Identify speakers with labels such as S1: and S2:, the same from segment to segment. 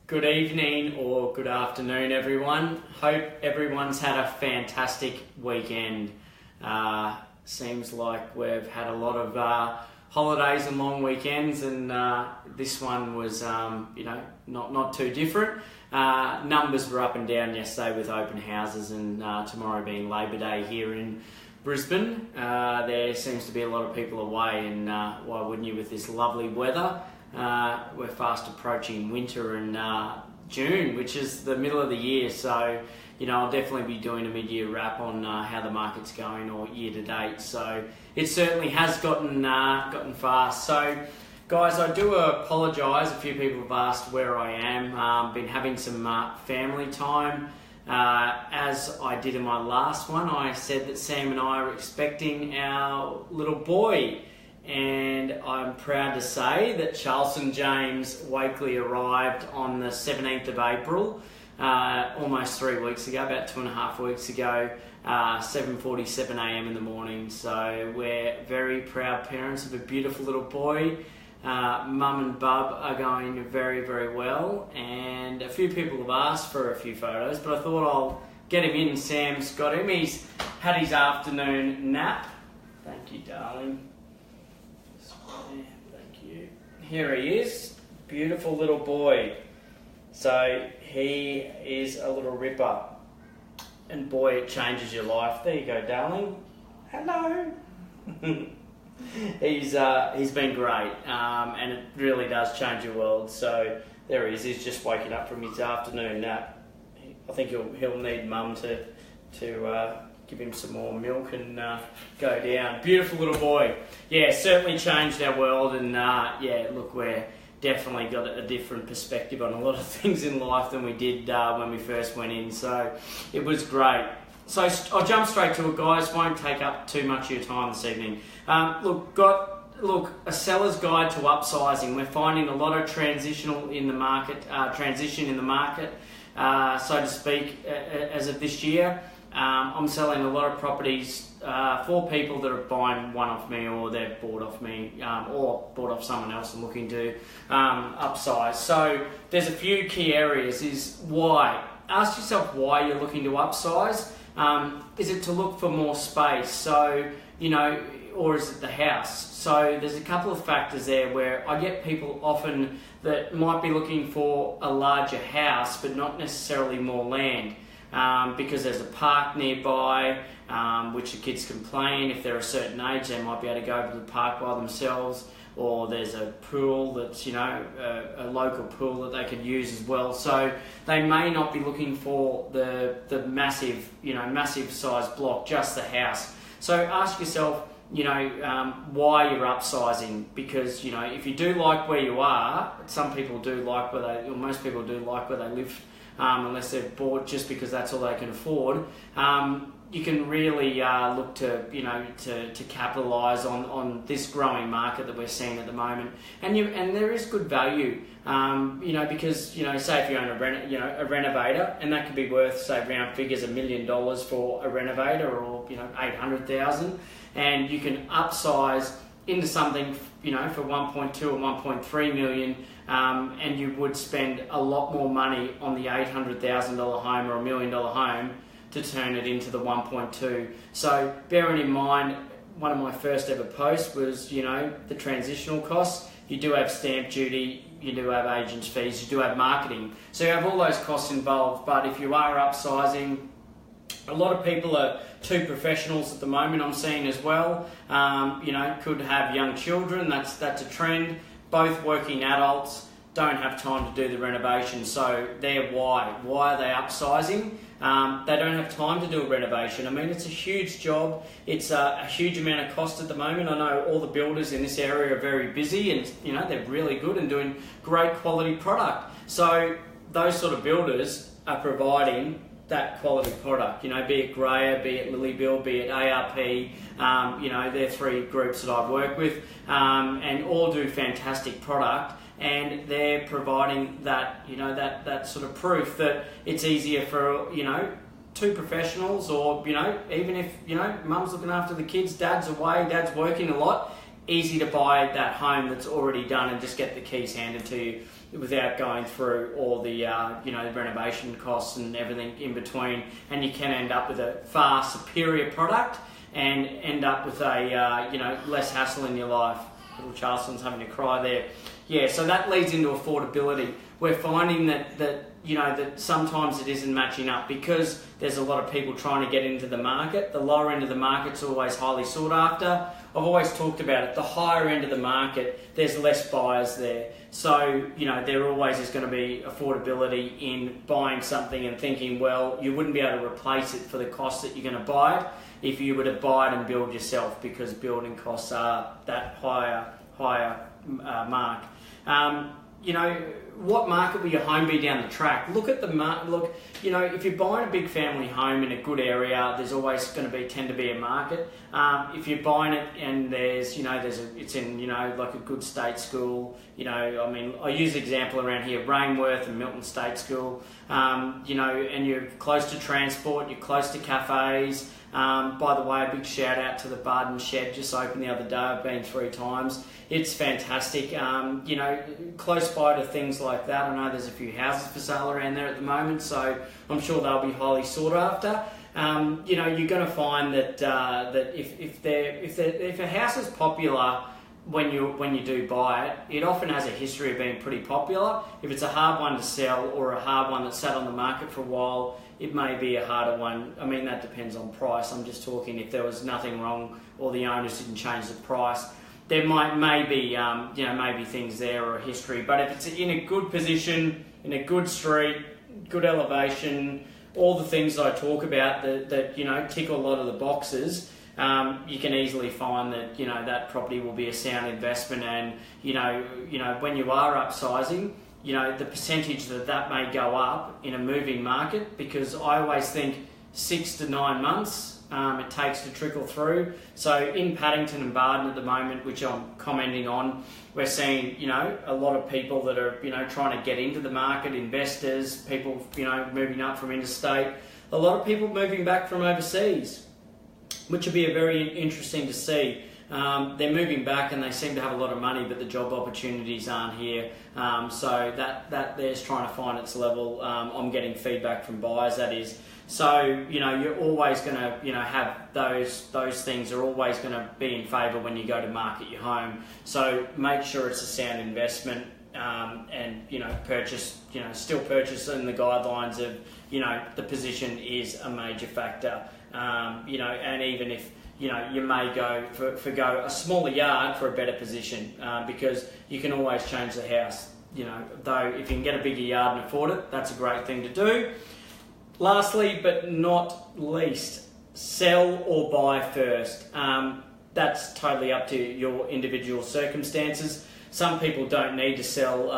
S1: Good evening or good afternoon, everyone. Hope everyone's had a fantastic weekend. Seems like we've had a lot of holidays and long weekends, and this one was, not too different. Numbers were up and down yesterday with open houses, and tomorrow being Labor Day here in Brisbane. There seems to be a lot of people away, and why wouldn't you with this lovely weather? We're fast approaching winter in June, which is the middle of the year, so I'll definitely be doing a mid-year wrap on how the market's going or year to date. So it certainly has gotten fast. So guys, I do apologise. A few people have asked where I am. Been having some family time. As I did in my last one, I said that Sam and I are expecting our little boy. And I'm proud to say that Charleston James Wakely arrived on the 17th of April, almost 3 weeks ago, about 2.5 weeks ago, 7:47am in the morning. So we're very proud parents of a beautiful little boy. Mum and Bub are going very, very well, and a few people have asked for a few photos, but I thought I'll get him in. Sam's got him. He's had his afternoon nap. Thank you, darling. Thank you. Here he is, beautiful little boy. So he is a little ripper, and boy, it changes your life. There you go, darling. Hello. He's been great, and it really does change your world. So there he is. He's just waking up from his afternoon nap. I think he'll need mum to give him some more milk and go down. Beautiful little boy. Yeah, certainly changed our world, and look, we're definitely got a different perspective on a lot of things in life than we did when we first went in. So it was great. So I'll jump straight to it, guys. Won't take up too much of your time this evening. Look, a seller's guide to upsizing. We're finding a lot of transition in the market, so to speak, as of this year. I'm selling a lot of properties for people that are buying one off me, or they've bought off me, or bought off someone else and looking to upsize. So there's a few key areas. Is why. Ask yourself why you're looking to upsize. Is it to look for more space? So, or is it the house? So there's a couple of factors there where I get people often that might be looking for a larger house, but not necessarily more land. Because there's a park nearby, which the kids can play in. If they're a certain age, they might be able to go over to the park by themselves, or there's a pool that's, a local pool that they could use as well. So they may not be looking for the massive size block, just the house. So ask yourself, why you're upsizing, because, if you do like where you are, some people do like most people do like where they live, unless they're bought just because that's all they can afford. You can really look to capitalise on this growing market that we're seeing at the moment, and there is good value, because say if you own a renovator, and that could be worth, say, round figures $1 million for a renovator, or 800,000, and you can upsize into something for 1.2 or 1.3 million. And you would spend a lot more money on the $800,000 home or $1 million home to turn it into the 1.2. So bearing in mind, one of my first ever posts was, the transitional costs. You do have stamp duty, you do have agents' fees, you do have marketing. So you have all those costs involved. But if you are upsizing, a lot of people are two professionals at the moment, I'm seeing as well. Could have young children, that's a trend. Both working adults don't have time to do the renovation, so they're why. Why are they upsizing? They don't have time to do a renovation. I mean, it's a huge job. It's a huge amount of cost at the moment. I know all the builders in this area are very busy, and they're really good and doing great quality product. So those sort of builders are providing that quality product, be it Grayer, be it Lilybill, be it ARP, they're three groups that I've worked with, and all do fantastic product, and they're providing that, that sort of proof that it's easier for, two professionals, or, even if, mum's looking after the kids, dad's away, dad's working a lot, easy to buy that home that's already done and just get the keys handed to you without going through all the renovation costs and everything in between, and you can end up with a far superior product and end up with a less hassle in your life. Little Charleston's having to cry there. Yeah, so that leads into affordability. We're finding that sometimes it isn't matching up because there's a lot of people trying to get into the market. The lower end of the market's always highly sought after. I've always talked about it. The higher end of the market, there's less buyers there. So, there always is going to be affordability in buying something and thinking, well, you wouldn't be able to replace it for the cost that you're going to buy it if you were to buy it and build yourself, because building costs are that higher mark. What market will your home be down the track? Look at the market. If you're buying a big family home in a good area, there's always going to tend to be a market. If you're buying it and it's in like a good state school. I use the example around here, Rainworth and Milton State School. And you're close to transport, you're close to cafes. By the way, a big shout out to the Barden Shed, just opened the other day. I've been 3 times. It's fantastic. Close by to things like that. I know there's a few houses for sale around there at the moment, so I'm sure they'll be highly sought after. You're going to find that if a house is popular when you do buy it, it often has a history of being pretty popular. If it's a hard one to sell or a hard one that sat on the market for a while, it may be a harder one. I mean, that depends on price. I'm just talking if there was nothing wrong or the owners didn't change the price. There maybe things there or a history. But if it's in a good position, in a good street, good elevation, all the things I talk about that tick a lot of the boxes, you can easily find that that property will be a sound investment. And when you are upsizing, the percentage that may go up in a moving market, because I always think 6 to 9 months it takes to trickle through. So in Paddington and Barden at the moment, which I'm commenting on, we're seeing a lot of people that are trying to get into the market, investors, people moving up from interstate, a lot of people moving back from overseas, which will be very interesting to see. They're moving back and they seem to have a lot of money, but the job opportunities aren't here. So that there's trying to find its level. I'm getting feedback from buyers, that is. So you're always going to have those things are always going to be in favour when you go to market your home. So make sure it's a sound investment, and purchase still purchase in the guidelines of the position is a major factor. And even if you may go forgo a smaller yard for a better position, because you can always change the house. Though if you can get a bigger yard and afford it, that's a great thing to do. Lastly, but not least, sell or buy first. That's totally up to your individual circumstances. Some people don't need to sell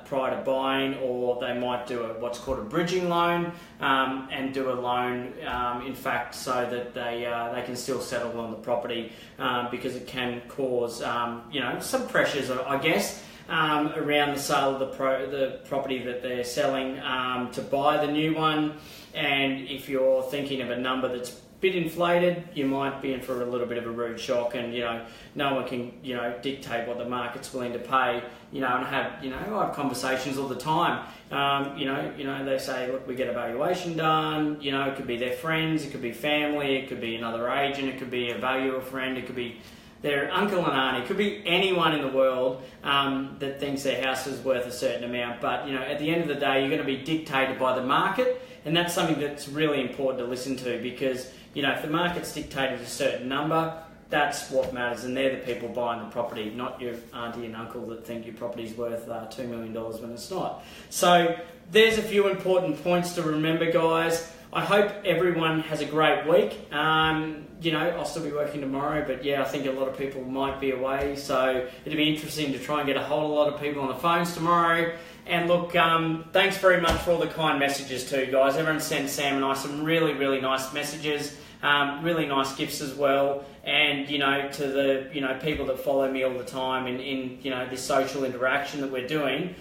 S1: prior to buying, or they might do what's called a bridging loan, and do a loan, in fact, so that they can still settle on the property, because it can cause some pressures, I guess, around the sale of the property that they're selling to buy the new one. And if you're thinking of a number that's a bit inflated, you might be in for a little bit of a rude shock, and no one can dictate what the market's willing to pay. And I have conversations all the time. They say, look, we get a valuation done. It could be their friends, it could be family, it could be another agent, it could be a valuer friend, it could be their uncle and auntie, it could be anyone in the world that thinks their house is worth a certain amount. But at the end of the day, you're going to be dictated by the market, and that's something that's really important to listen to, because if the market's dictated a certain number, that's what matters, and they're the people buying the property, not your auntie and uncle that think your property's worth $2 million when it's not. So there's a few important points to remember, guys. I hope everyone has a great week. I'll still be working tomorrow, but I think a lot of people might be away, so it'll be interesting to try and get a hold of a lot of people on the phones tomorrow. And look, thanks very much for all the kind messages too, guys. Everyone sent Sam and I some really, really nice messages, really nice gifts as well. And, to the, people that follow me all the time in this social interaction that we're doing,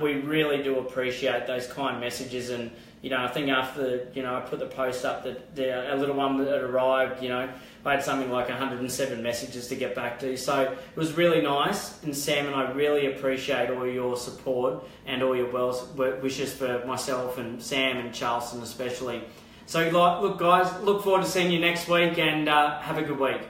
S1: we really do appreciate those kind messages. And, I think after, I put the post up that a little one that arrived, I had something like 107 messages to get back to. So it was really nice. And Sam and I really appreciate all your support and all your wishes for myself and Sam and Charleston especially. So look guys, look forward to seeing you next week, and have a good week.